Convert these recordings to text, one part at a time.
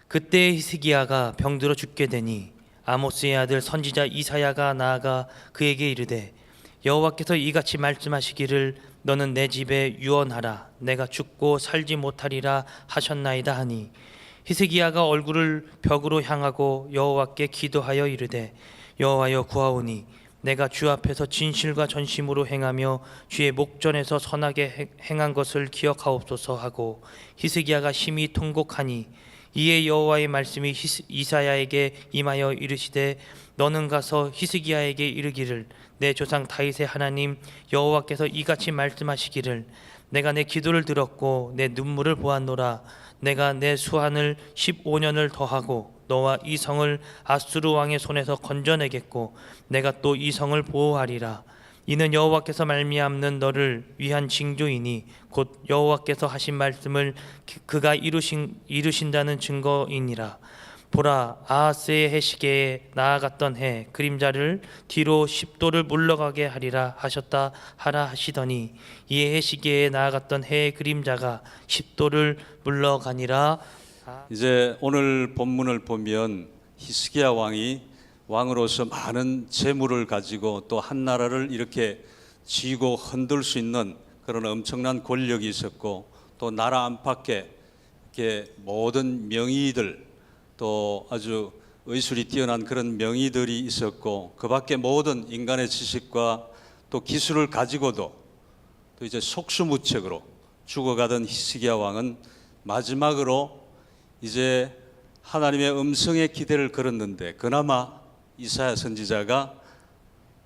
그때 히스기야가 병들어 죽게 되니 아모스의 아들 선지자 이사야가 나아가 그에게 이르되 여호와께서 이같이 말씀하시기를 너는 내 집에 유언하라 내가 죽고 살지 못하리라 하셨나이다 하니 히스기야가 얼굴을 벽으로 향하고 여호와께 기도하여 이르되 여호와여 구하오니 내가 주 앞에서 진실과 전심으로 행하며 주의 목전에서 선하게 행한 것을 기억하옵소서 하고 히스기야가 심히 통곡하니 이에 여호와의 말씀이 이사야에게 임하여 이르시되 너는 가서 히스기야에게 이르기를 내 조상 다윗의 하나님 여호와께서 이같이 말씀하시기를 내가 내 기도를 들었고 내 눈물을 보았노라 내가 내 수한을 15년을 더하고 너와 이 성을 아수르 왕의 손에서 건져내겠고 내가 또 이 성을 보호하리라 이는 여호와께서 말미암는 너를 위한 징조이니 곧 여호와께서 하신 말씀을 그가 이루신다는 증거이니라 보라 아하스의 해시계에 나아갔던 해 그림자를 뒤로 10도를 물러가게 하리라 하셨다 하라 하시더니 이에 해시계에 나아갔던 해의 그림자가 10도를 물러가니라. 이제 오늘 본문을 보면 히스기야 왕이 왕으로서 많은 재물을 가지고 또 한 나라를 이렇게 쥐고 흔들 수 있는 그런 엄청난 권력이 있었고 또 나라 안팎에 이렇게 모든 명의들 또 아주 의술이 뛰어난 그런 명의들이 있었고 그 밖에 모든 인간의 지식과 또 기술을 가지고도 또 이제 속수무책으로 죽어가던 히스기야 왕은 마지막으로 이제 하나님의 음성에 기대를 걸었는데 그나마 이사야 선지자가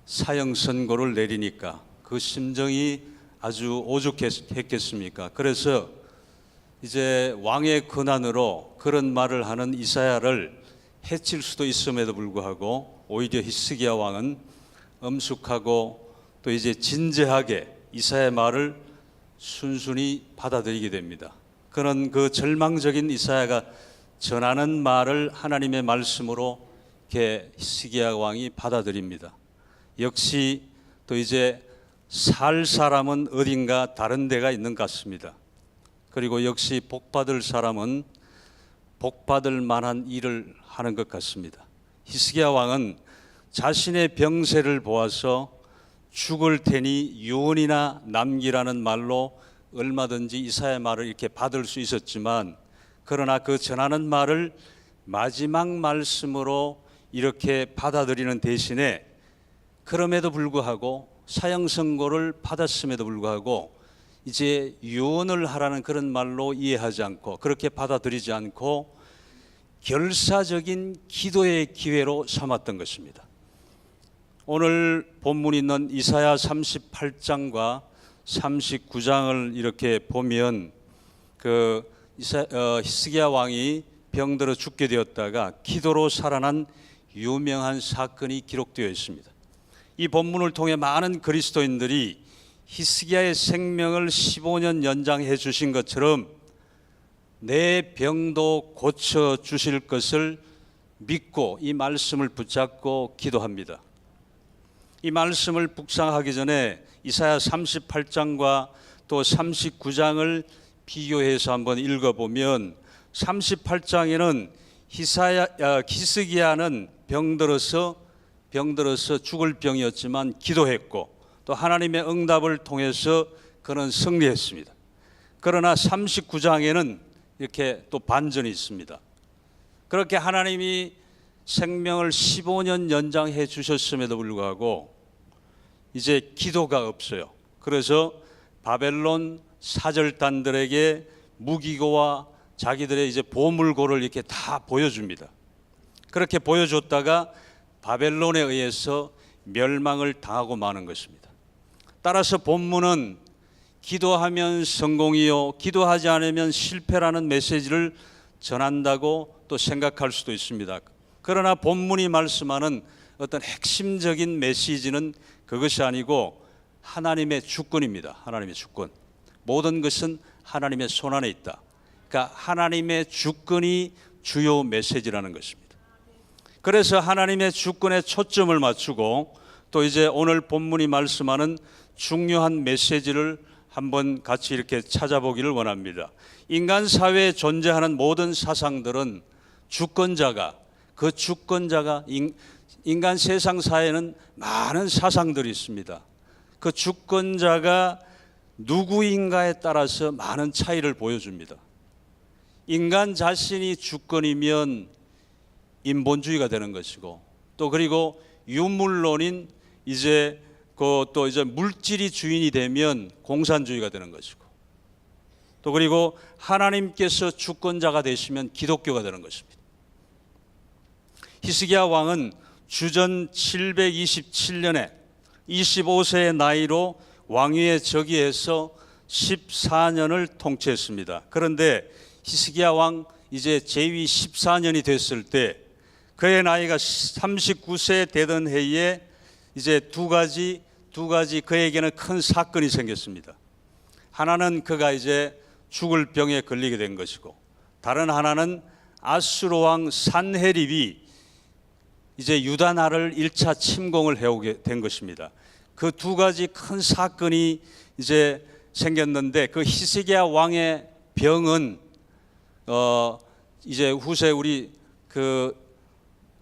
사형 선고를 내리니까 그 심정이 아주 오죽했겠습니까? 그래서 이제 왕의 권한으로 그런 말을 하는 이사야를 해칠 수도 있음에도 불구하고 오히려 히스기야 왕은 엄숙하고 또 이제 진지하게 이사야의 말을 순순히 받아들이게 됩니다. 그런 그 절망적인 이사야가 전하는 말을 하나님의 말씀으로 이렇게 히스기야 왕이 받아들입니다. 역시 또 이제 살 사람은 어딘가 다른 데가 있는 것 같습니다. 그리고 역시 복받을 사람은 복받을 만한 일을 하는 것 같습니다. 히스기야 왕은 자신의 병세를 보아서 죽을 테니 유언이나 남기라는 말로 얼마든지 이사야의 말을 이렇게 받을 수 있었지만 그러나 그 전하는 말을 마지막 말씀으로 이렇게 받아들이는 대신에 그럼에도 불구하고 사형 선고를 받았음에도 불구하고 이제 유언을 하라는 그런 말로 이해하지 않고 그렇게 받아들이지 않고 결사적인 기도의 기회로 삼았던 것입니다. 오늘 본문이 있는 이사야 38장과 39장을 이렇게 보면 그 히스기야 왕이 병들어 죽게 되었다가 기도로 살아난 유명한 사건이 기록되어 있습니다. 이 본문을 통해 많은 그리스도인들이 히스기야의 생명을 15년 연장해 주신 것처럼 내 병도 고쳐 주실 것을 믿고 이 말씀을 붙잡고 기도합니다. 이 말씀을 묵상하기 전에 이사야 38장과 또 39장을 비교해서 한번 읽어보면 38장에는 히스기야는 병들어서 죽을 병이었지만 기도했고 또 하나님의 응답을 통해서 그는 승리했습니다. 그러나 39장에는 이렇게 또 반전이 있습니다. 그렇게 하나님이 생명을 15년 연장해 주셨음에도 불구하고 이제 기도가 없어요. 그래서 바벨론 사절단들에게 무기고와 자기들의 이제 보물고를 이렇게 다 보여줍니다. 그렇게 보여줬다가 바벨론에 의해서 멸망을 당하고 마는 것입니다. 따라서 본문은 기도하면 성공이요 기도하지 않으면 실패라는 메시지를 전한다고 또 생각할 수도 있습니다. 그러나 본문이 말씀하는 어떤 핵심적인 메시지는 그것이 아니고 하나님의 주권입니다. 하나님의 주권. 모든 것은 하나님의 손안에 있다. 그러니까 하나님의 주권이 주요 메시지라는 것입니다. 그래서 하나님의 주권에 초점을 맞추고 또 이제 오늘 본문이 말씀하는 중요한 메시지를 한번 같이 이렇게 찾아보기를 원합니다. 인간 사회에 존재하는 모든 사상들은 주권자가 인간 세상 사회에는 많은 사상들이 있습니다. 그 주권자가 누구인가에 따라서 많은 차이를 보여줍니다. 인간 자신이 주권이면 인본주의가 되는 것이고, 또 그리고 유물론인 또 이제 물질이 주인이 되면 공산주의가 되는 것이고, 또 그리고 하나님께서 주권자가 되시면 기독교가 되는 것입니다. 히스기야 왕은 주전 727년에 25세의 나이로 왕위에 즉위해서 14년을 통치했습니다. 그런데 히스기야 왕 이제 재위 14년이 됐을 때 그의 나이가 39세 되던 해에 이제 두 가지 그에게는 큰 사건이 생겼습니다. 하나는 그가 이제 죽을 병에 걸리게 된 것이고, 다른 하나는 아수르 왕 산헤립이 이제 유다 나라를 1차 침공을 해오게 된 것입니다. 그 두 가지 큰 사건이 이제 생겼는데, 그 히스기야 왕의 병은 이제 후세 우리 그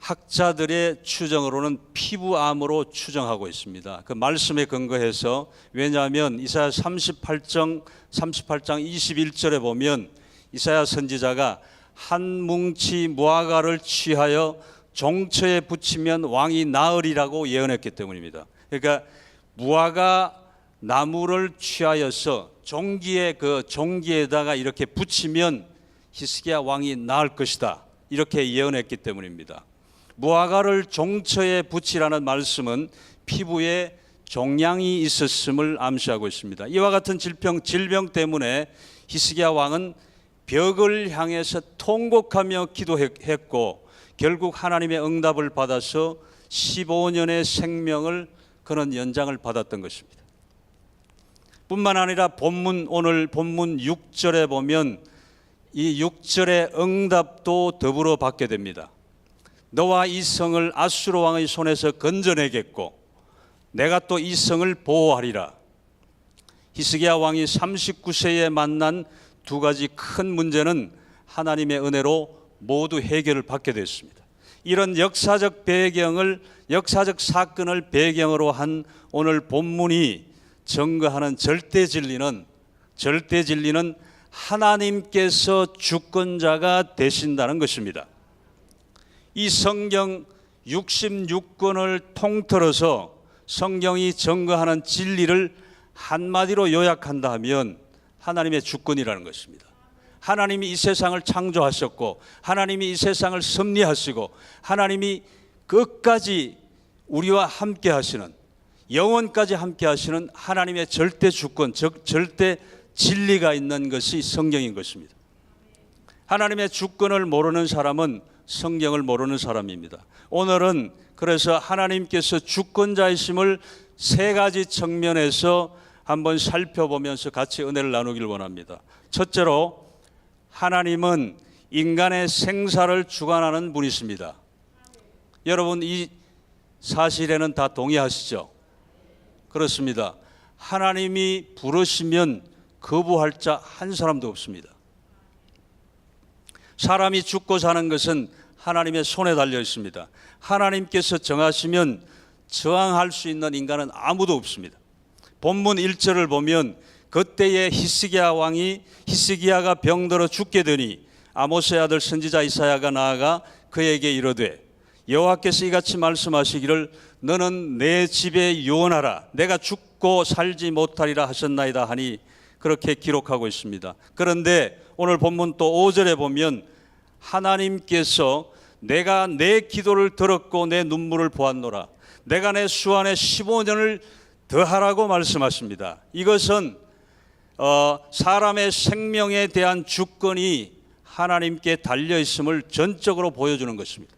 학자들의 추정으로는 피부암으로 추정하고 있습니다. 그 말씀에 근거해서, 왜냐하면 이사야 38장 21절에 보면 이사야 선지자가 한 뭉치 무화과를 취하여 종처에 붙이면 왕이 나으리라고 예언했기 때문입니다. 그러니까 무화과 나무를 취하여서 종기에다가 이렇게 붙이면 히스기야 왕이 나을 것이다, 이렇게 예언했기 때문입니다. 무화과를 종처에 붙이라는 말씀은 피부에 종양이 있었음을 암시하고 있습니다. 이와 같은 질병 때문에 히스기야 왕은 벽을 향해서 통곡하며 기도했고, 결국 하나님의 응답을 받아서 15년의 생명을 그런 연장을 받았던 것입니다. 뿐만 아니라 오늘 본문 6절에 보면 이 6절의 응답도 더불어 받게 됩니다. 너와 이 성을 아수르 왕의 손에서 건져내겠고 내가 또 이 성을 보호하리라. 히스기야 왕이 39세에 만난 두 가지 큰 문제는 하나님의 은혜로 모두 해결을 받게 됐습니다. 이런 역사적 사건을 배경으로 한 오늘 본문이 증거하는 절대 진리는 하나님께서 주권자가 되신다는 것입니다. 이 성경 66권을 통틀어서 성경이 증거하는 진리를 한마디로 요약한다 하면 하나님의 주권이라는 것입니다. 하나님이 이 세상을 창조하셨고, 하나님이 이 세상을 섭리하시고, 하나님이 끝까지 우리와 함께 하시는, 영원까지 함께 하시는 하나님의 절대 주권, 즉 절대 진리가 있는 것이 성경인 것입니다. 하나님의 주권을 모르는 사람은 성경을 모르는 사람입니다. 오늘은 그래서 하나님께서 주권자이심을 세 가지 측면에서 한번 살펴보면서 같이 은혜를 나누길 원합니다. 첫째로, 하나님은 인간의 생사를 주관하는 분이십니다. 여러분, 이 사실에는 다 동의하시죠? 그렇습니다. 하나님이 부르시면 거부할 자 한 사람도 없습니다. 사람이 죽고 사는 것은 하나님의 손에 달려 있습니다. 하나님께서 정하시면 저항할 수 있는 인간은 아무도 없습니다. 본문 1절을 보면 그때에 히스기야가 병들어 죽게 되니 아모스의 아들 선지자 이사야가 나아가 그에게 이르되 여호와께서 이같이 말씀하시기를 너는 내 집에 유언하라 내가 죽고 살지 못하리라 하셨나이다 하니 그렇게 기록하고 있습니다. 그런데 오늘 본문 또 5절에 보면 하나님께서 내가 내 기도를 들었고 내 눈물을 보았노라 내가 내 수 안에 15년을 더하라고 말씀하십니다. 이것은 사람의 생명에 대한 주권이 하나님께 달려있음을 전적으로 보여주는 것입니다.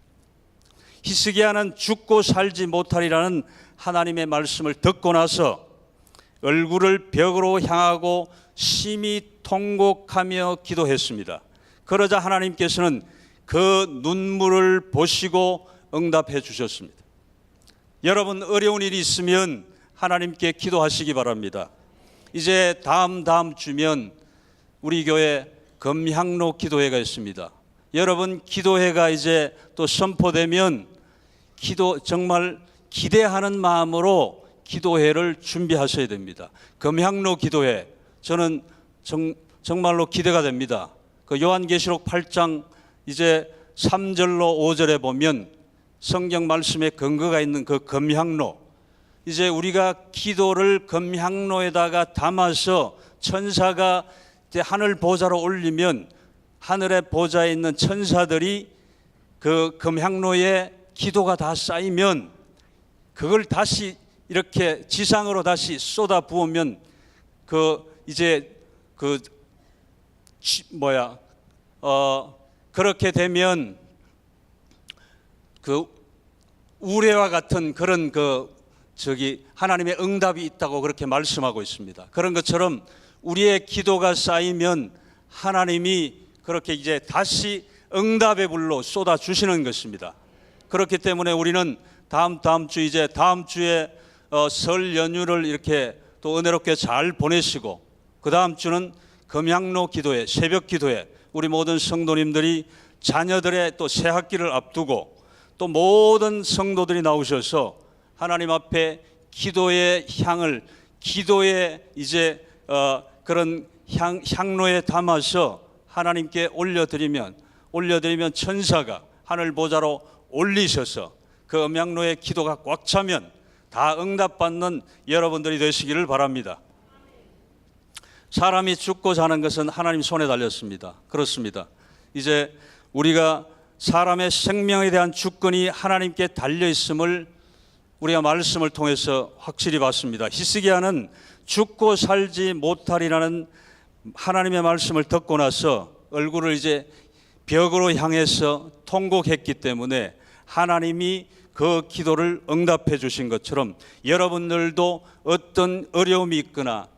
히스기야는 죽고 살지 못하리라는 하나님의 말씀을 듣고 나서 얼굴을 벽으로 향하고 심히 통곡하며 기도했습니다. 그러자 하나님께서는 그 눈물을 보시고 응답해 주셨습니다. 여러분, 어려운 일이 있으면 하나님께 기도하시기 바랍니다. 이제 다음 주면 우리 교회 금향로 기도회가 있습니다. 여러분 기도회가 이제 또 선포되면 정말 기대하는 마음으로 기도회를 준비하셔야 됩니다. 금향로 기도회 저는 정말로 기대가 됩니다. 그 요한계시록 8장 이제 3절로 5절에 보면 성경 말씀에 근거가 있는 그 금향로, 이제 우리가 기도를 금향로에다가 담아서 천사가 이제 하늘 보좌로 올리면 하늘의 보좌에 있는 천사들이 그 금향로에 기도가 다 쌓이면 그걸 다시 이렇게 지상으로 다시 쏟아 부으면 그렇게 되면 그 우레와 같은 그런 하나님의 응답이 있다고 그렇게 말씀하고 있습니다. 그런 것처럼 우리의 기도가 쌓이면 하나님이 그렇게 이제 다시 응답의 불로 쏟아 주시는 것입니다. 그렇기 때문에 우리는 다음 주에 설 연휴를 이렇게 또 은혜롭게 잘 보내시고, 그 다음 주는 금향로 기도회, 새벽 기도회, 우리 모든 성도님들이 자녀들의 또 새 학기를 앞두고 또 모든 성도들이 나오셔서 하나님 앞에 기도의 향을, 기도의 이제 그런 향로에 담아서 하나님께 올려드리면 천사가 하늘 보좌로 올리셔서 그 음향로의 기도가 꽉 차면 다 응답받는 여러분들이 되시기를 바랍니다. 사람이 죽고 사는 것은 하나님 손에 달렸습니다. 그렇습니다. 이제 우리가 사람의 생명에 대한 주권이 하나님께 달려 있음을 우리가 말씀을 통해서 확실히 봤습니다. 히스기야는 죽고 살지 못하리라는 하나님의 말씀을 듣고 나서 얼굴을 이제 벽으로 향해서 통곡했기 때문에 하나님이 그 기도를 응답해 주신 것처럼 여러분들도 어떤 어려움이 있거나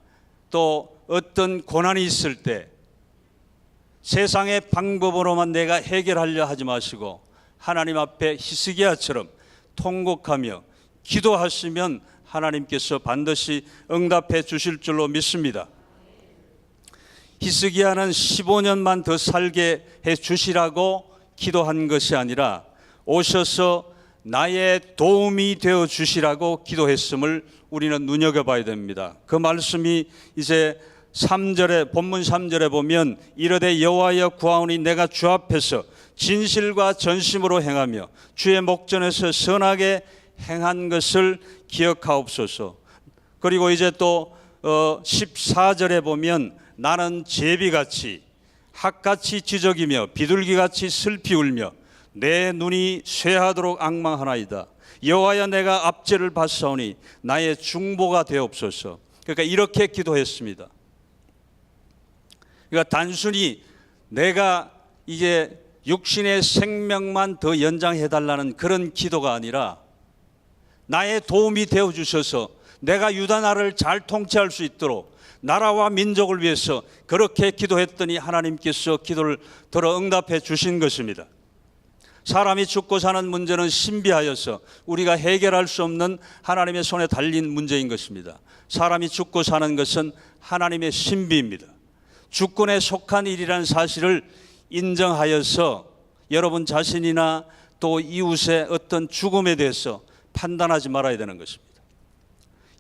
또 어떤 고난이 있을 때 세상의 방법으로만 내가 해결하려 하지 마시고 하나님 앞에 히스기야처럼 통곡하며 기도하시면 하나님께서 반드시 응답해 주실 줄로 믿습니다. 히스기야는 15년만 더 살게 해 주시라고 기도한 것이 아니라 오셔서 나의 도움이 되어 주시라고 기도했음을 우리는 눈여겨봐야 됩니다. 그 말씀이 이제 본문 3절에 보면 이르되 여호와여 구하오니 내가 주 앞에서 진실과 전심으로 행하며 주의 목전에서 선하게 행한 것을 기억하옵소서. 그리고 이제 또 14절에 보면 나는 제비같이 학같이 지적이며 비둘기같이 슬피 울며 내 눈이 쇠하도록 앙망하나이다. 여호와여 내가 압제를 받사오니 나의 중보가 되옵소서. 그러니까 이렇게 기도했습니다. 그러니까 단순히 내가 이게 육신의 생명만 더 연장해달라는 그런 기도가 아니라 나의 도움이 되어주셔서 내가 유다 나라를 잘 통치할 수 있도록 나라와 민족을 위해서 그렇게 기도했더니 하나님께서 기도를 들어 응답해 주신 것입니다. 사람이 죽고 사는 문제는 신비하여서 우리가 해결할 수 없는 하나님의 손에 달린 문제인 것입니다. 사람이 죽고 사는 것은 하나님의 신비입니다. 주권에 속한 일이라는 사실을 인정하여서 여러분 자신이나 또 이웃의 어떤 죽음에 대해서 판단하지 말아야 되는 것입니다.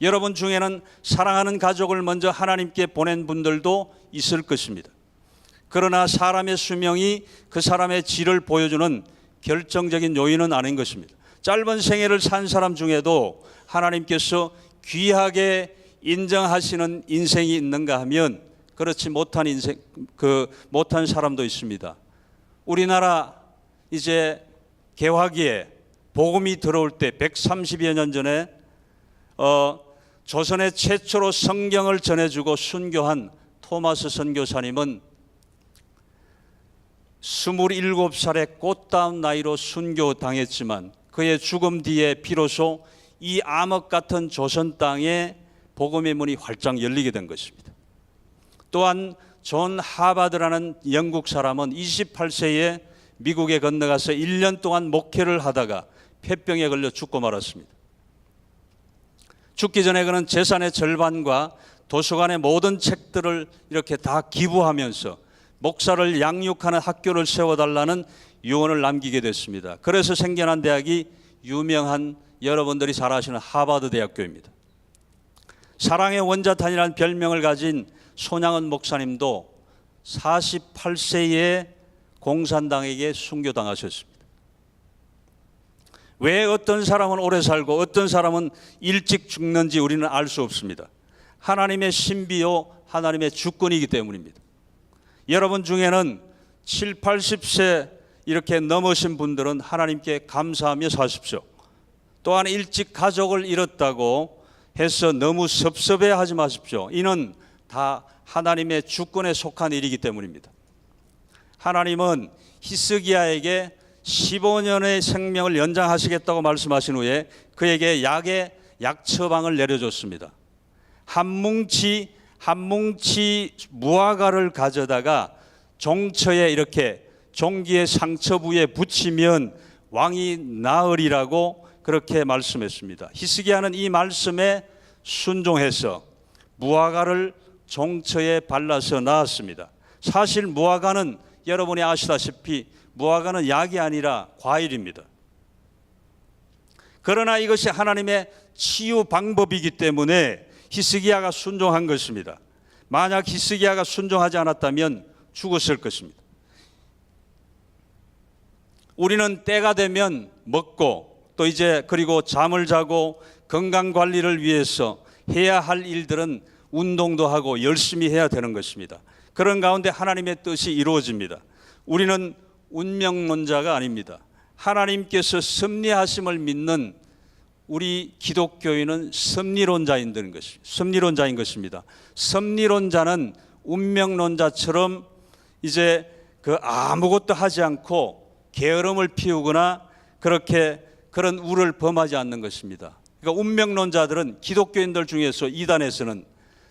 여러분 중에는 사랑하는 가족을 먼저 하나님께 보낸 분들도 있을 것입니다. 그러나 사람의 수명이 그 사람의 질을 보여주는 결정적인 요인은 아닌 것입니다. 짧은 생애를 산 사람 중에도 하나님께서 귀하게 인정하시는 인생이 있는가 하면 그렇지 못한 못한 사람도 있습니다. 우리나라 이제 개화기에 복음이 들어올 때 130여 년 전에 조선의 최초로 성경을 전해주고 순교한 토마스 선교사님은 27살의 꽃다운 나이로 순교당했지만 그의 죽음 뒤에 비로소 이 암흑 같은 조선 땅에 복음의 문이 활짝 열리게 된 것입니다. 또한 존 하바드라는 영국 사람은 28세에 미국에 건너가서 1년 동안 목회를 하다가 폐병에 걸려 죽고 말았습니다. 죽기 전에 그는 재산의 절반과 도서관의 모든 책들을 이렇게 다 기부하면서 목사를 양육하는 학교를 세워달라는 유언을 남기게 됐습니다. 그래서 생겨난 대학이 유명한 여러분들이 잘 아시는 하버드 대학교입니다. 사랑의 원자탄이라는 별명을 가진 손양은 목사님도 48세에 공산당에게 순교당하셨습니다. 왜 어떤 사람은 오래 살고 어떤 사람은 일찍 죽는지 우리는 알 수 없습니다. 하나님의 신비요 하나님의 주권이기 때문입니다. 여러분 중에는 7, 80세 이렇게 넘으신 분들은 하나님께 감사하며 사십시오. 또한 일찍 가족을 잃었다고 해서 너무 섭섭해하지 마십시오. 이는 다 하나님의 주권에 속한 일이기 때문입니다. 하나님은 히스기야에게 15년의 생명을 연장하시겠다고 말씀하신 후에 그에게 약 처방을 내려줬습니다. 한 뭉치 무화과를 가져다가 종처에 이렇게 종기의 상처 부에 붙이면 왕이 나으리라고 그렇게 말씀했습니다. 히스기야는 이 말씀에 순종해서 무화과를 종처에 발라서 나았습니다. 사실 무화과는 여러분이 아시다시피 무화과는 약이 아니라 과일입니다. 그러나 이것이 하나님의 치유 방법이기 때문에 히스기야가 순종한 것입니다. 만약 히스기야가 순종하지 않았다면 죽었을 것입니다. 우리는 때가 되면 먹고 또 이제 그리고 잠을 자고 건강 관리를 위해서 해야 할 일들은 운동도 하고 열심히 해야 되는 것입니다. 그런 가운데 하나님의 뜻이 이루어집니다. 우리는 운명론자가 아닙니다. 하나님께서 섭리하심을 믿는 우리 기독교인은 섭리론자인 것입니다. 섭리론자는 운명론자처럼 이제 아무것도 하지 않고 게으름을 피우거나 그런 우를 범하지 않는 것입니다. 그러니까 운명론자들은 기독교인들 중에서 이단에서는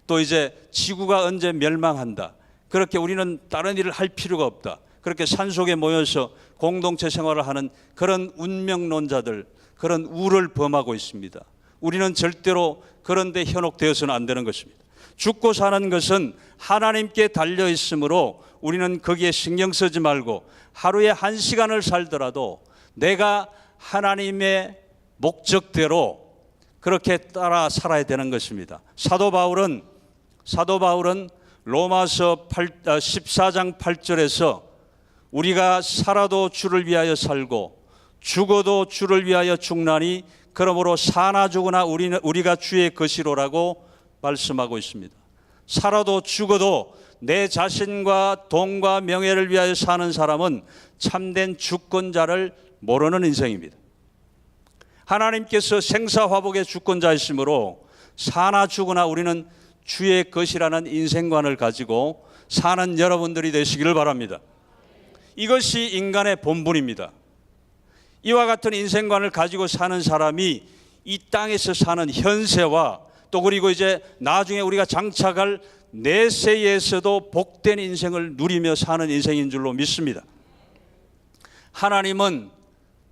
또 이제 지구가 언제 멸망한다. 그렇게 우리는 다른 일을 할 필요가 없다. 그렇게 산속에 모여서 공동체 생활을 하는 그런 운명론자들, 그런 우를 범하고 있습니다. 우리는 절대로 그런 데 현혹되어서는 안 되는 것입니다. 죽고 사는 것은 하나님께 달려 있으므로 우리는 거기에 신경 쓰지 말고 하루에 1시간을 살더라도 내가 하나님의 목적대로 그렇게 따라 살아야 되는 것입니다. 사도 바울은 로마서 14장 8절에서 우리가 살아도 주를 위하여 살고 죽어도 주를 위하여 죽나니 그러므로 사나 죽으나 우리가 주의 것이로라고 말씀하고 있습니다. 살아도 죽어도 내 자신과 돈과 명예를 위하여 사는 사람은 참된 주권자를 모르는 인생입니다. 하나님께서 생사화복의 주권자이시므로 사나 죽으나 우리는 주의 것이라는 인생관을 가지고 사는 여러분들이 되시기를 바랍니다. 이것이 인간의 본분입니다. 이와 같은 인생관을 가지고 사는 사람이 이 땅에서 사는 현세와 또 그리고 이제 나중에 우리가 장착할 내세에서도 복된 인생을 누리며 사는 인생인 줄로 믿습니다. 하나님은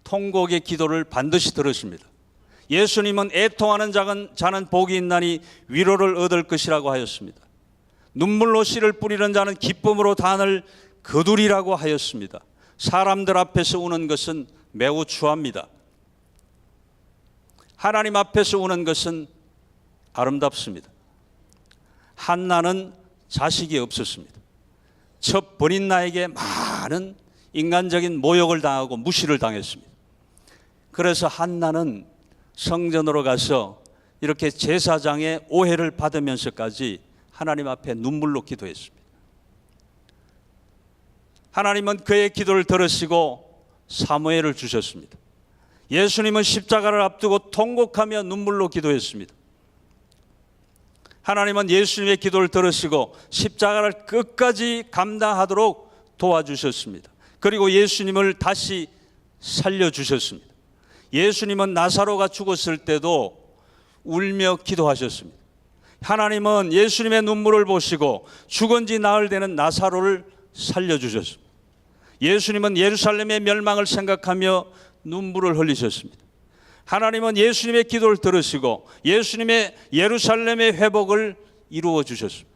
통곡의 기도를 반드시 들으십니다. 예수님은 애통하는 자는 복이 있나니 위로를 얻을 것이라고 하였습니다. 눈물로 씨를 뿌리는 자는 기쁨으로 단을 거두리라고 하였습니다. 사람들 앞에서 우는 것은 매우 추합니다. 하나님 앞에서 우는 것은 아름답습니다. 한나는 자식이 없었습니다. 첫 번인나에게 많은 인간적인 모욕을 당하고 무시를 당했습니다. 그래서 한나는 성전으로 가서 이렇게 제사장의 오해를 받으면서까지 하나님 앞에 눈물로 기도했습니다. 하나님은 그의 기도를 들으시고 사무엘을 주셨습니다. 예수님은 십자가를 앞두고 통곡하며 눈물로 기도했습니다. 하나님은 예수님의 기도를 들으시고 십자가를 끝까지 감당하도록 도와주셨습니다. 그리고 예수님을 다시 살려주셨습니다. 예수님은 나사로가 죽었을 때도 울며 기도하셨습니다. 하나님은 예수님의 눈물을 보시고 죽은 지 나흘 되는 나사로를 살려주셨습니다. 예수님은 예루살렘의 멸망을 생각하며 눈물을 흘리셨습니다. 하나님은 예수님의 기도를 들으시고 예수님의 예루살렘의 회복을 이루어 주셨습니다.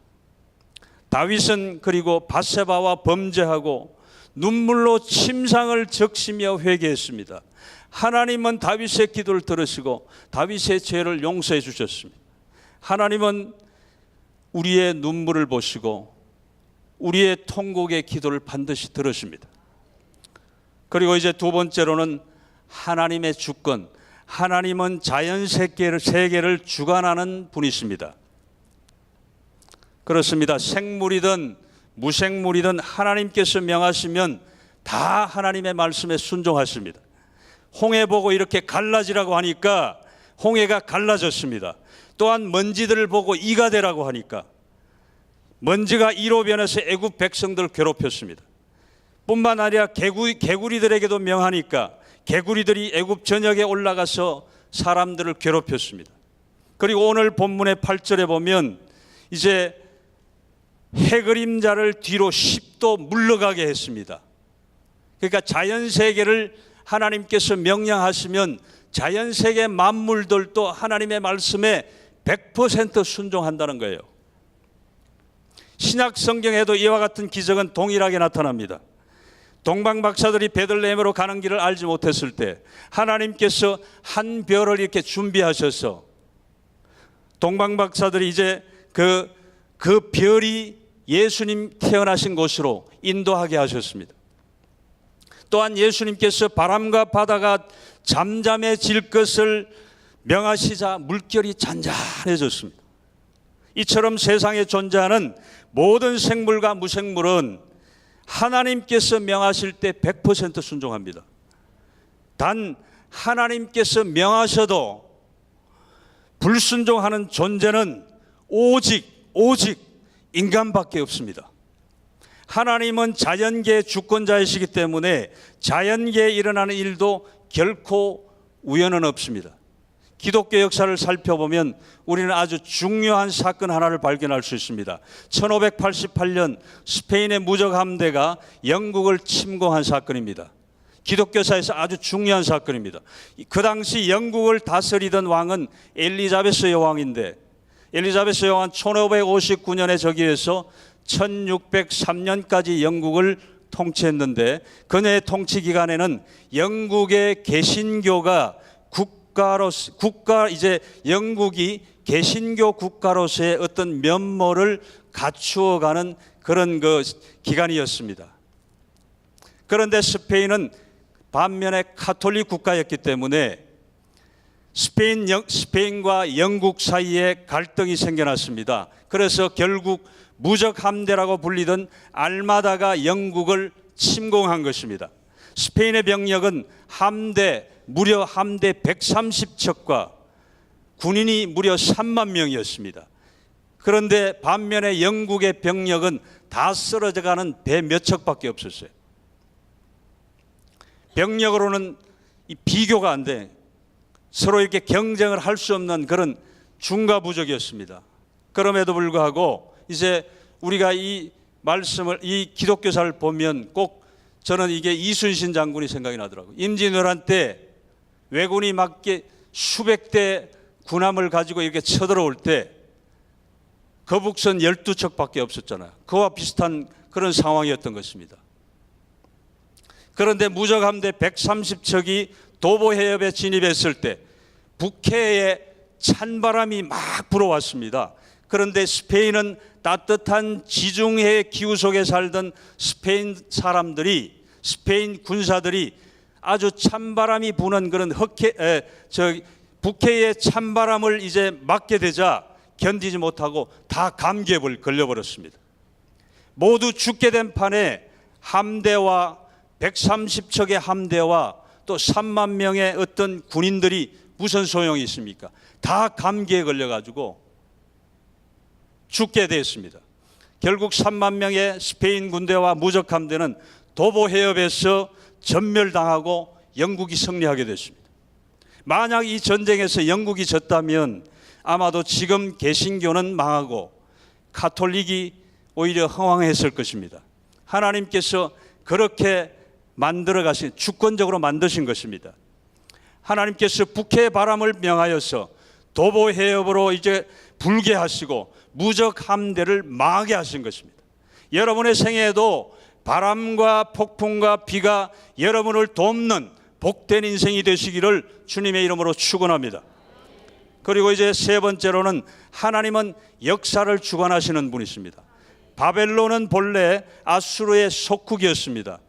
다윗은 그리고 밧세바와 범죄하고 눈물로 침상을 적시며 회개했습니다. 하나님은 다윗의 기도를 들으시고 다윗의 죄를 용서해 주셨습니다. 하나님은 우리의 눈물을 보시고 우리의 통곡의 기도를 반드시 들으십니다. 그리고 이제 두 번째로는 하나님의 주권, 하나님은 자연 세계를 주관하는 분이십니다. 그렇습니다. 생물이든 무생물이든 하나님께서 명하시면 다 하나님의 말씀에 순종하십니다. 홍해 보고 이렇게 갈라지라고 하니까 홍해가 갈라졌습니다. 또한 먼지들을 보고 이가 되라고 하니까 먼지가 이로 변해서 애굽 백성들을 괴롭혔습니다. 뿐만 아니라 개구리들에게도 명하니까 개구리들이 애굽 전역에 올라가서 사람들을 괴롭혔습니다. 그리고 오늘 본문의 8절에 보면 이제 해그림자를 뒤로 10도 물러가게 했습니다. 그러니까 자연세계를 하나님께서 명령하시면 자연세계 만물들도 하나님의 말씀에 100% 순종한다는 거예요. 신약 성경에도 이와 같은 기적은 동일하게 나타납니다. 동방 박사들이 베들레헴으로 가는 길을 알지 못했을 때 하나님께서 한 별을 이렇게 준비하셔서 동방 박사들이 이제 그 별이 예수님 태어나신 곳으로 인도하게 하셨습니다. 또한 예수님께서 바람과 바다가 잠잠해질 것을 명하시자 물결이 잔잔해졌습니다. 이처럼 세상에 존재하는 모든 생물과 무생물은 하나님께서 명하실 때 100% 순종합니다. 단 하나님께서 명하셔도 불순종하는 존재는 오직 인간밖에 없습니다. 하나님은 자연계의 주권자이시기 때문에 자연계에 일어나는 일도 결코 우연은 없습니다. 기독교 역사를 살펴보면 우리는 아주 중요한 사건 하나를 발견할 수 있습니다. 1588년 스페인의 무적 함대가 영국을 침공한 사건입니다. 기독교사에서 아주 중요한 사건입니다. 그 당시 영국을 다스리던 왕은 엘리자베스 여왕인데 엘리자베스 여왕은 1559년에 저기에서 1603년까지 영국을 통치했는데 그녀의 통치 기간에는 영국의 개신교가 이제 영국이 개신교 국가로서의 어떤 면모를 갖추어가는 그런 기간이었습니다. 그런데 스페인은 반면에 카톨릭 국가였기 때문에 스페인과 영국 사이에 갈등이 생겨났습니다. 그래서 결국 무적 함대라고 불리던 알마다가 영국을 침공한 것입니다. 스페인의 병력은 무려 함대 130척과 군인이 무려 3만 명이었습니다. 그런데 반면에 영국의 병력은 다 쓰러져가는 배 몇 척밖에 없었어요. 병력으로는 비교가 안 돼. 서로 이렇게 경쟁을 할 수 없는 그런 중과부적이었습니다. 그럼에도 불구하고 이제 우리가 이 말씀을 이 기독교사를 보면 꼭 저는 이게 이순신 장군이 생각이 나더라고요. 임진왜란 때 왜군이 막 수백 대 군함을 가지고 이렇게 쳐들어올 때 거북선 12척밖에 없었잖아요. 그와 비슷한 그런 상황이었던 것입니다. 그런데 무적함대 130척이 도보 해협에 진입했을 때 북해에 찬바람이 막 불어왔습니다. 그런데 스페인은 따뜻한 지중해 기후 속에 살던 스페인 군사들이 아주 찬바람이 부는 그런 북해의 찬바람을 이제 맞게 되자 견디지 못하고 다 감기에 걸려버렸습니다. 모두 죽게 된 판에 함대와 130척의 함대와 또 3만 명의 어떤 군인들이 무슨 소용이 있습니까? 다 감기에 걸려가지고 죽게 됐습니다. 결국 3만 명의 스페인 군대와 무적 함대는 도보 해협에서 전멸당하고 영국이 승리하게 됐습니다. 만약 이 전쟁에서 영국이 졌다면 아마도 지금 개신교는 망하고 가톨릭이 오히려 흥왕했을 것입니다. 하나님께서 그렇게 주권적으로 만드신 것입니다. 하나님께서 북해 바람을 명하여서 도보 해협으로 이제 불게 하시고 무적 함대를 망하게 하신 것입니다. 여러분의 생애에도 바람과 폭풍과 비가 여러분을 돕는 복된 인생이 되시기를 주님의 이름으로 축원합니다. 그리고 이제 세 번째로는 하나님은 역사를 주관하시는 분이십니다. 바벨론은 본래 아수르의 속국이었습니다.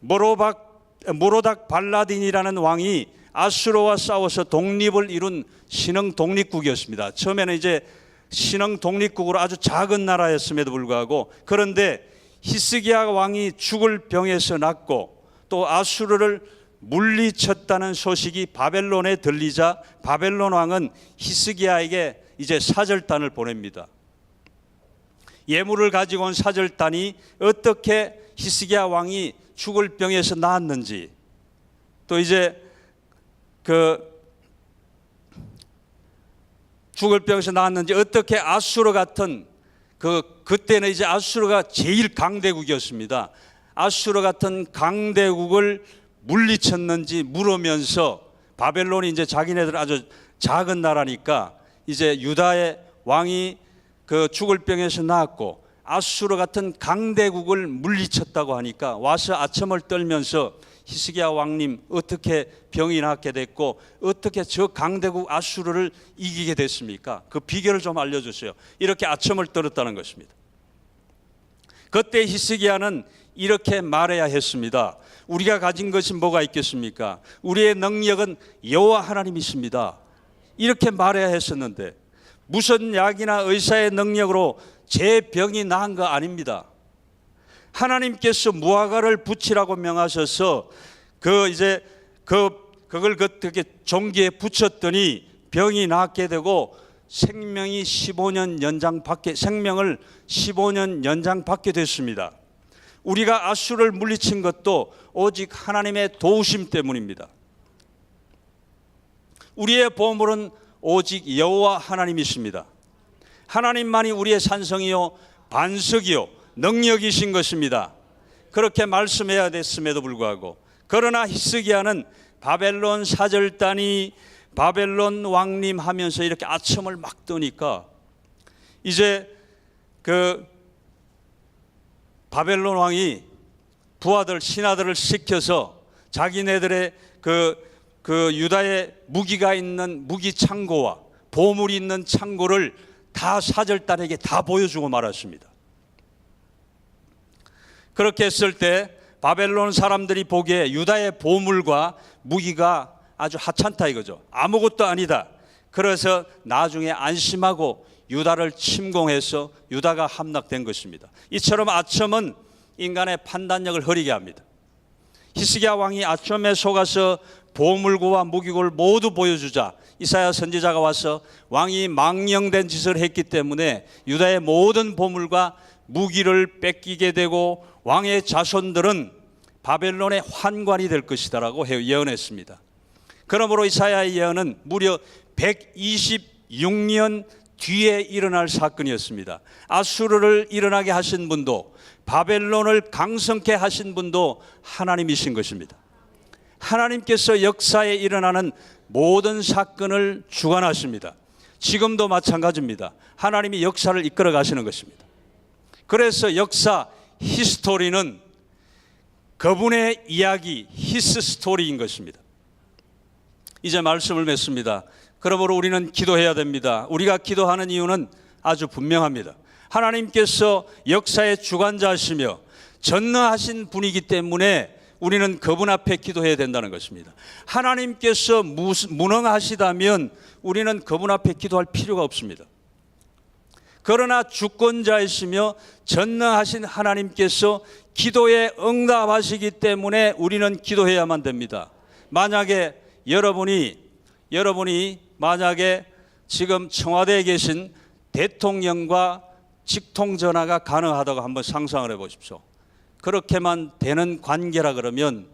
모로닥 발라딘이라는 왕이 아수르와 싸워서 독립을 이룬 신흥 독립국이었습니다. 처음에는 이제 신흥 독립국으로 아주 작은 나라였음에도 불구하고, 그런데 히스기야 왕이 죽을 병에서 낫고 또 아수르를 물리쳤다는 소식이 바벨론에 들리자 바벨론 왕은 히스기야에게 이제 사절단을 보냅니다. 예물을 가지고 온 사절단이 어떻게 히스기야 왕이 죽을 병에서 나았는지, 또 이제 죽을 병에서 나았는지, 어떻게 아수르 같은 그때는 이제 아수르가 제일 강대국이었습니다. 아수르 같은 강대국을 물리쳤는지 물으면서, 바벨론이 이제 자기네들 아주 작은 나라니까 이제 유다의 왕이 죽을 병에서 나았고 아수르 같은 강대국을 물리쳤다고 하니까 와서 아첨을 떨면서 히스기야 왕님 어떻게 병이 낫게 됐고 어떻게 저 강대국 아수르를 이기게 됐습니까? 그 비결을 좀 알려주세요. 이렇게 아첨을 떨었다는 것입니다. 그때 히스기야는 이렇게 말해야 했습니다. 우리가 가진 것이 뭐가 있겠습니까? 우리의 능력은 여호와 하나님이십니다. 이렇게 말해야 했었는데 무슨 약이나 의사의 능력으로 제 병이 나은 거 아닙니다. 하나님께서 무화과를 붙이라고 명하셔서 그걸 어떻게 종기에 붙였더니 병이 낫게 되고 생명을 15년 연장받게 됐습니다. 우리가 아수르를 물리친 것도 오직 하나님의 도우심 때문입니다. 우리의 보물은 오직 여호와 하나님이십니다. 하나님만이 우리의 산성이요 반석이요 능력이신 것입니다. 그렇게 말씀해야 됐음에도 불구하고, 그러나 히스기야는 바벨론 사절단이 바벨론 왕님 하면서 이렇게 아첨을 막 떠니까 이제 바벨론 왕이 부하들 신하들을 시켜서 자기네들의 유다의 무기가 있는 무기 창고와 보물이 있는 창고를 다 사절단에게 다 보여주고 말았습니다. 그렇게 했을 때 바벨론 사람들이 보기에 유다의 보물과 무기가 아주 하찮다 이거죠. 아무것도 아니다. 그래서 나중에 안심하고 유다를 침공해서 유다가 함락된 것입니다. 이처럼 아첨은 인간의 판단력을 흐리게 합니다. 히스기야 왕이 아첨에 속아서 보물고와 무기고를 모두 보여주자 이사야 선지자가 와서 왕이 망령된 짓을 했기 때문에 유다의 모든 보물과 무기를 뺏기게 되고 왕의 자손들은 바벨론의 환관이 될 것이다라고 예언했습니다. 그러므로 이사야의 예언은 무려 126년 뒤에 일어날 사건이었습니다. 아수르를 일어나게 하신 분도 바벨론을 강성케 하신 분도 하나님이신 것입니다. 하나님께서 역사에 일어나는 모든 사건을 주관하십니다. 지금도 마찬가지입니다. 하나님이 역사를 이끌어 가시는 것입니다. 그래서 역사 히스토리는 그분의 이야기 히스 스토리인 것입니다. 이제 말씀을 맺습니다. 그러므로 우리는 기도해야 됩니다. 우리가 기도하는 이유는 아주 분명합니다. 하나님께서 역사의 주관자시며 전능하신 분이기 때문에 우리는 그분 앞에 기도해야 된다는 것입니다. 하나님께서 무능하시다면 우리는 그분 앞에 기도할 필요가 없습니다. 그러나 주권자이시며 전능하신 하나님께서 기도에 응답하시기 때문에 우리는 기도해야만 됩니다. 만약에 여러분이 만약에 지금 청와대에 계신 대통령과 직통전화가 가능하다고 한번 상상을 해보십시오. 그렇게만 되는 관계라 그러면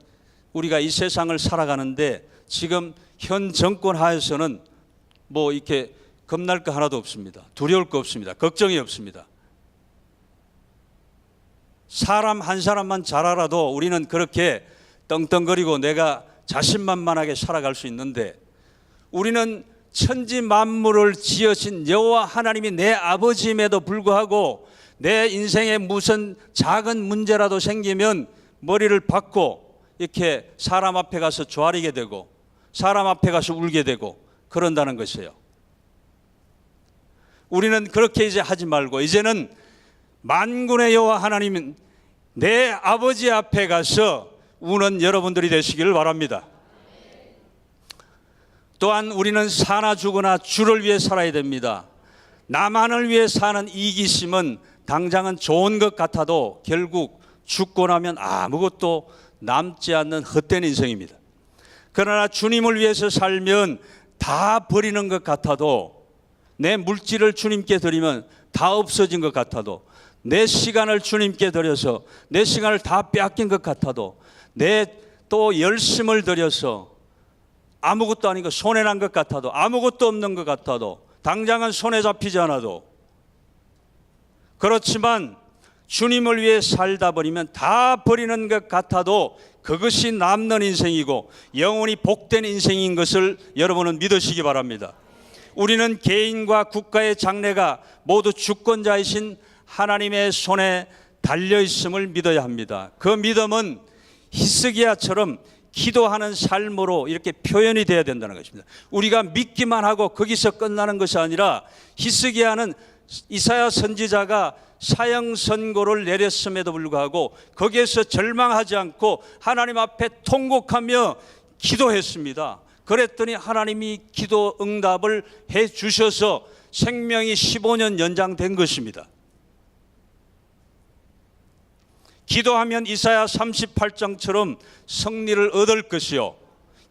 우리가 이 세상을 살아가는데 지금 현 정권 하에서는 뭐 이렇게 겁날 거 하나도 없습니다. 두려울 거 없습니다. 걱정이 없습니다. 사람 한 사람만 잘 알아도 우리는 그렇게 떵떵거리고 내가 자신만만하게 살아갈 수 있는데, 우리는 천지 만물을 지으신 여호와 하나님이 내 아버지임에도 불구하고 내 인생에 무슨 작은 문제라도 생기면 머리를 박고 이렇게 사람 앞에 가서 조아리게 되고 사람 앞에 가서 울게 되고 그런다는 것이에요. 우리는 그렇게 이제 하지 말고 이제는 만군의 여호와 하나님은 내 아버지 앞에 가서 우는 여러분들이 되시기를 바랍니다. 또한 우리는 사나 죽으나 주를 위해 살아야 됩니다. 나만을 위해 사는 이기심은 당장은 좋은 것 같아도 결국 죽고 나면 아무것도 남지 않는 헛된 인생입니다. 그러나 주님을 위해서 살면 다 버리는 것 같아도, 내 물질을 주님께 드리면 다 없어진 것 같아도, 내 시간을 주님께 드려서 내 시간을 다 빼앗긴 것 같아도, 내 또 열심을 들여서 아무것도 아닌 거 손해난 것 같아도, 아무것도 없는 것 같아도, 당장은 손에 잡히지 않아도, 그렇지만 주님을 위해 살다 버리면 다 버리는 것 같아도 그것이 남는 인생이고 영원히 복된 인생인 것을 여러분은 믿으시기 바랍니다. 우리는 개인과 국가의 장래가 모두 주권자이신 하나님의 손에 달려 있음을 믿어야 합니다. 그 믿음은 히스기야처럼 기도하는 삶으로 이렇게 표현이 되어야 된다는 것입니다. 우리가 믿기만 하고 거기서 끝나는 것이 아니라, 히스기야는 이사야 선지자가 사형 선고를 내렸음에도 불구하고 거기에서 절망하지 않고 하나님 앞에 통곡하며 기도했습니다. 그랬더니 하나님이 기도 응답을 해 주셔서 생명이 15년 연장된 것입니다. 기도하면 이사야 38장처럼 승리를 얻을 것이요,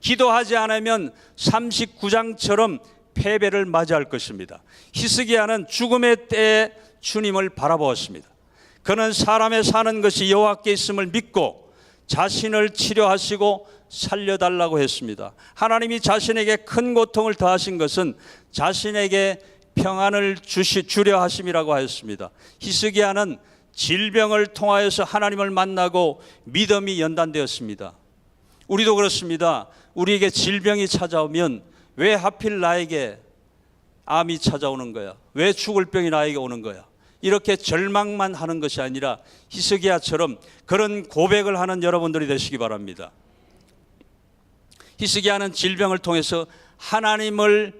기도하지 않으면 39장처럼 패배를 맞이할 것입니다. 히스기야는 죽음의 때에 주님을 바라보았습니다. 그는 사람의 사는 것이 여호와께 있음을 믿고 자신을 치료하시고 살려달라고 했습니다. 하나님이 자신에게 큰 고통을 더하신 것은 자신에게 평안을 주려 하심이라고 하였습니다. 히스기야는 질병을 통하여서 하나님을 만나고 믿음이 연단되었습니다. 우리도 그렇습니다. 우리에게 질병이 찾아오면 왜 하필 나에게 암이 찾아오는 거야? 왜 죽을 병이 나에게 오는 거야? 이렇게 절망만 하는 것이 아니라 히스기야처럼 그런 고백을 하는 여러분들이 되시기 바랍니다. 히스기야는 질병을 통해서 하나님을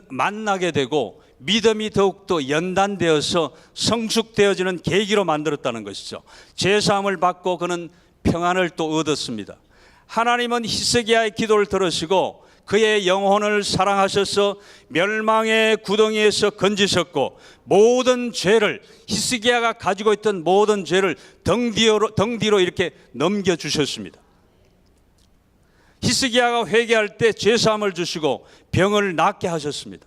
만나게 되고 믿음이 더욱더 연단되어서 성숙되어지는 계기로 만들었다는 것이죠. 제사함을 받고 그는 평안을 또 얻었습니다. 하나님은 히스기야의 기도를 들으시고 그의 영혼을 사랑하셔서 멸망의 구덩이에서 건지셨고, 모든 죄를, 히스기야가 가지고 있던 모든 죄를 등 뒤로 이렇게 넘겨주셨습니다. 히스기야가 회개할 때 죄사함을 주시고 병을 낫게 하셨습니다.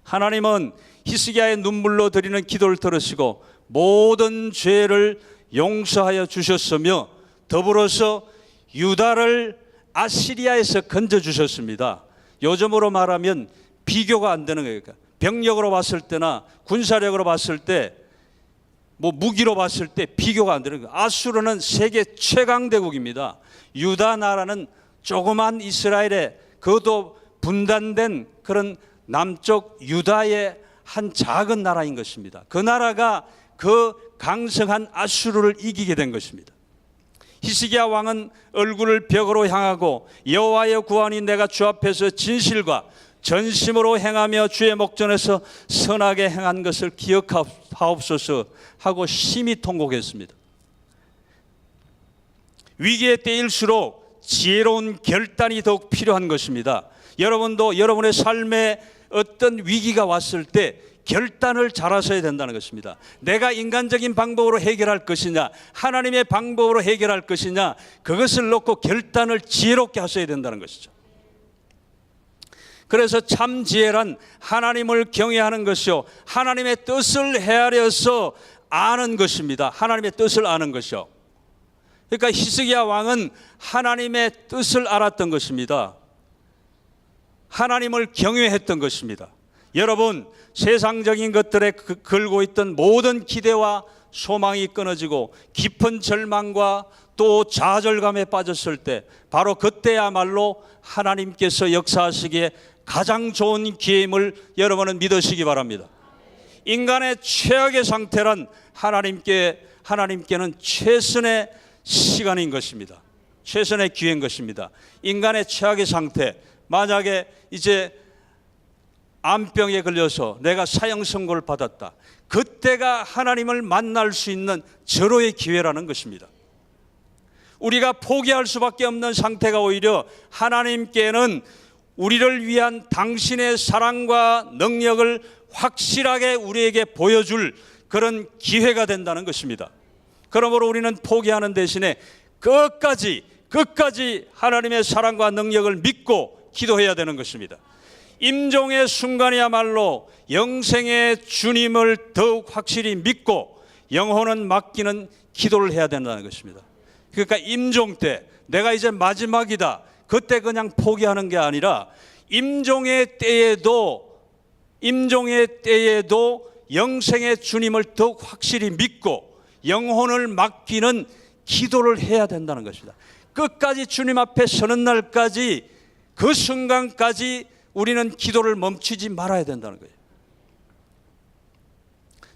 하나님은 히스기야의 눈물로 드리는 기도를 들으시고 모든 죄를 용서하여 주셨으며, 더불어서 유다를 아시리아에서 건져주셨습니다. 요즘으로 말하면 비교가 안 되는 거예요. 병력으로 봤을 때나 군사력으로 봤을 때, 무기로 봤을 때 비교가 안 되는 거예요. 아수르는 세계 최강대국입니다. 유다 나라는 조그만 이스라엘의, 그것도 분단된 그런 남쪽 유다의 한 작은 나라인 것입니다. 그 나라가 그 강성한 아수르를 이기게 된 것입니다. 히스기야 왕은 얼굴을 벽으로 향하고 여호와의 구원이 내가 주 앞에서 진실과 전심으로 행하며 주의 목전에서 선하게 행한 것을 기억하옵소서 하고 심히 통곡했습니다. 위기의 때일수록 지혜로운 결단이 더욱 필요한 것입니다. 여러분도 여러분의 삶에 어떤 위기가 왔을 때 결단을 잘하셔야 된다는 것입니다. 내가 인간적인 방법으로 해결할 것이냐, 하나님의 방법으로 해결할 것이냐, 그것을 놓고 결단을 지혜롭게 하셔야 된다는 것이죠. 그래서 참 지혜란 하나님을 경외하는 것이요, 하나님의 뜻을 헤아려서 아는 것입니다. 하나님의 뜻을 아는 것이요. 그러니까 히스기야 왕은 하나님의 뜻을 알았던 것입니다. 하나님을 경외했던 것입니다. 여러분, 세상적인 것들에 걸고 있던 모든 기대와 소망이 끊어지고 깊은 절망과 또 좌절감에 빠졌을 때, 바로 그때야말로 하나님께서 역사하시기에 가장 좋은 기회임을 여러분은 믿으시기 바랍니다. 인간의 최악의 상태란 하나님께는 최선의 시간인 것입니다. 최선의 기회인 것입니다. 인간의 최악의 상태, 만약에 이제 암병에 걸려서 내가 사형 선고를 받았다. 그때가 하나님을 만날 수 있는 절호의 기회라는 것입니다. 우리가 포기할 수밖에 없는 상태가 오히려 하나님께는 우리를 위한 당신의 사랑과 능력을 확실하게 우리에게 보여줄 그런 기회가 된다는 것입니다. 그러므로 우리는 포기하는 대신에 끝까지 하나님의 사랑과 능력을 믿고 기도해야 되는 것입니다. 임종의 순간이야말로 영생의 주님을 더욱 확실히 믿고 영혼은 맡기는 기도를 해야 된다는 것입니다. 그러니까 임종 때 내가 이제 마지막이다, 그때 그냥 포기하는 게 아니라 임종의 때에도 영생의 주님을 더욱 확실히 믿고 영혼을 맡기는 기도를 해야 된다는 것입니다. 끝까지 주님 앞에 서는 날까지, 그 순간까지 우리는 기도를 멈추지 말아야 된다는 거예요.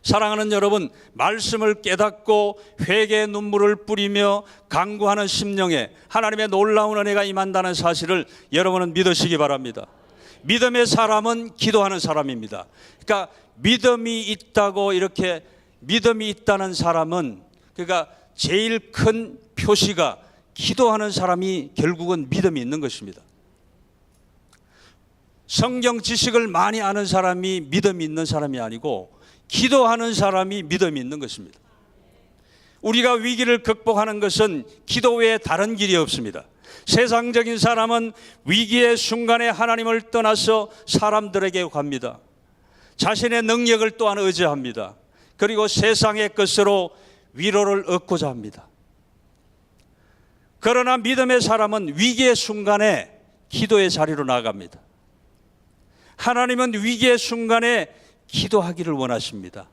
사랑하는 여러분, 말씀을 깨닫고 회개의 눈물을 뿌리며 간구하는 심령에 하나님의 놀라운 은혜가 임한다는 사실을 여러분은 믿으시기 바랍니다. 믿음의 사람은 기도하는 사람입니다. 그러니까 믿음이 있다는 사람은, 그러니까 제일 큰 표시가 기도하는 사람이 결국은 믿음이 있는 것입니다. 성경 지식을 많이 아는 사람이 믿음이 있는 사람이 아니고 기도하는 사람이 믿음이 있는 것입니다. 우리가 위기를 극복하는 것은 기도 외에 다른 길이 없습니다. 세상적인 사람은 위기의 순간에 하나님을 떠나서 사람들에게 갑니다. 자신의 능력을 또한 의지합니다. 그리고 세상의 것으로 위로를 얻고자 합니다. 그러나 믿음의 사람은 위기의 순간에 기도의 자리로 나아갑니다. 하나님은 위기의 순간에 기도하기를 원하십니다.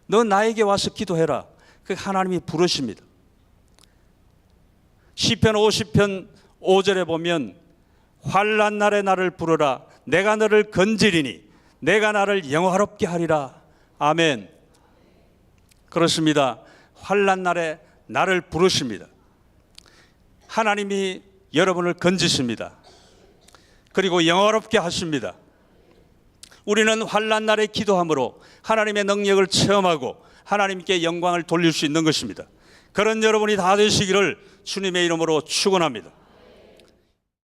너 나에게 와서 기도해라. 그 하나님이 부르십니다. 시편 50편 5절에 보면 환난 날에 나를 부르라. 내가 너를 건지리니 내가 나를 영화롭게 하리라. 아멘. 그렇습니다. 환난 날에 나를 부르십니다. 하나님이 여러분을 건지십니다. 그리고 영화롭게 하십니다. 우리는 환난 날에 기도함으로 하나님의 능력을 체험하고 하나님께 영광을 돌릴 수 있는 것입니다. 그런 여러분이 다 되시기를 주님의 이름으로 축원합니다.